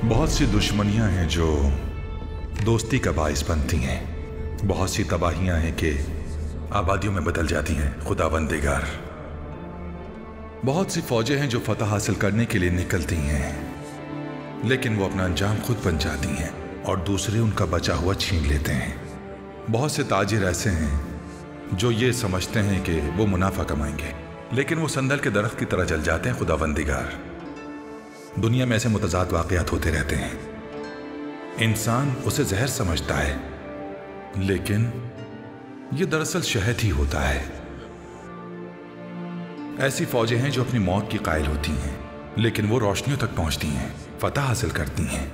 बहुत सी दुश्मनियां हैं जो दोस्ती का बाइस बनती हैं। बहुत सी तबाहियां हैं कि आबादियों में बदल जाती हैं खुदावंदिगार। बहुत सी फौजें हैं जो फतह हासिल करने के लिए निकलती हैं, लेकिन वो अपना अंजाम खुद बन जाती हैं और दूसरे उनका बचा हुआ छीन लेते हैं। बहुत से ताजिर ऐसे हैं जो ये समझते हैं कि वो मुनाफा कमाएंगे, लेकिन वो संदल के दरख्त की तरह जल जाते हैं खुदावंदिगार। दुनिया में ऐसे मुतजाद वाक़यात होते रहते हैं। इंसान उसे जहर समझता है, लेकिन ये दरअसल शहद ही होता है। ऐसी फौजें हैं जो अपनी मौत की कायल होती हैं, लेकिन वो रोशनियों तक पहुंचती हैं, फतह हासिल करती हैं।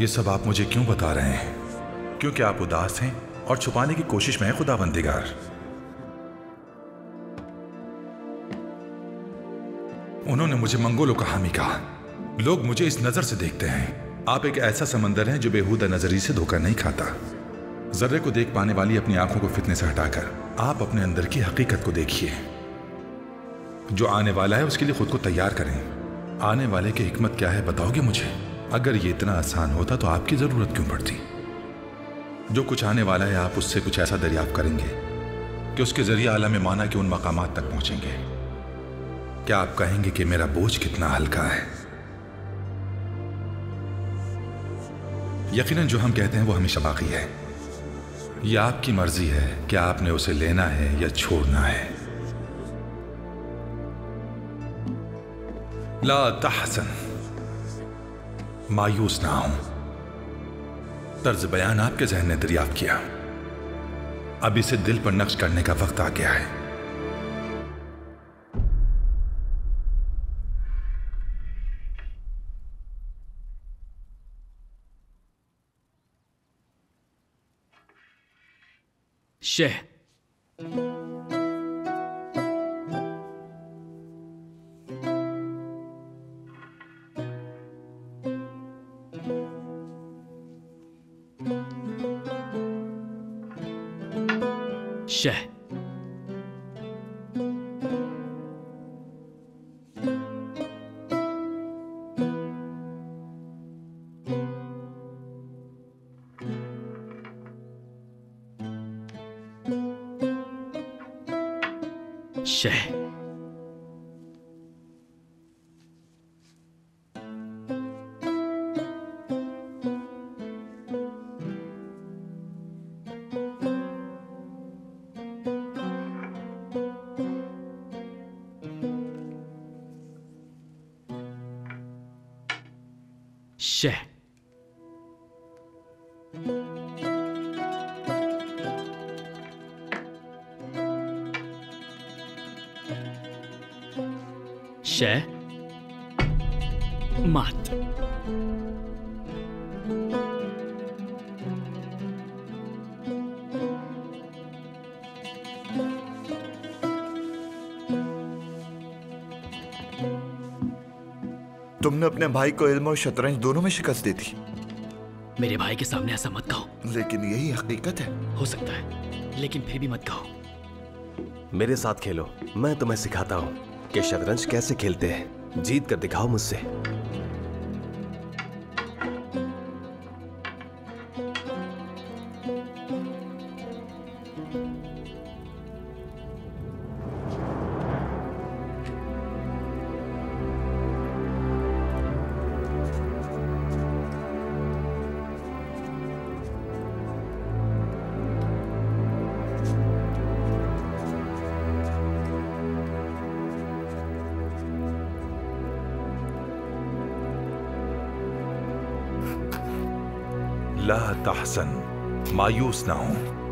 ये सब आप मुझे क्यों बता रहे हैं? क्योंकि आप उदास हैं और छुपाने की कोशिश में है खुदावंदिगार। उन्होंने मुझे मंगोलों का हामी कहा। लोग मुझे इस नजर से देखते हैं। आप एक ऐसा समंदर हैं जो बेहुदा नजरी से धोखा नहीं खाता। जर्रे को देख पाने वाली अपनी आंखों को फितने से हटाकर आप अपने अंदर की हकीकत को देखिए। जो आने वाला है उसके लिए खुद को तैयार करें। आने वाले की हिकमत क्या है बताओगे मुझे? अगर ये इतना आसान होता तो आपकी जरूरत क्यों पड़ती? जो कुछ आने वाला है आप उससे कुछ ऐसा दरियाफ्त करेंगे कि उसके जरिए आलम माना के उन मकामात तक पहुंचेंगे। क्या आप कहेंगे कि मेरा बोझ कितना हल्का है? यकीनन जो हम कहते हैं वो हमेशा बाकी है। यह आपकी मर्जी है कि आपने उसे लेना है या छोड़ना है। ला तहसन, मायूस ना हो। तर्ज बयान आपके जहन ने दरियाफ्त किया। अब इसे दिल पर नक्श करने का वक्त आ गया है। शेह, शेह, शेह, शेह, शेह, मात। तुमने अपने भाई को इल्म और शतरंज दोनों में शिकस्त दी थी। मेरे भाई के सामने ऐसा मत कहो। लेकिन यही हकीकत है। हो सकता है, लेकिन फिर भी मत कहो। मेरे साथ खेलो, मैं तुम्हें सिखाता हूँ कि शतरंज कैसे खेलते हैं। जीत कर दिखाओ मुझसे। ला तहसन, मायूस ना हो।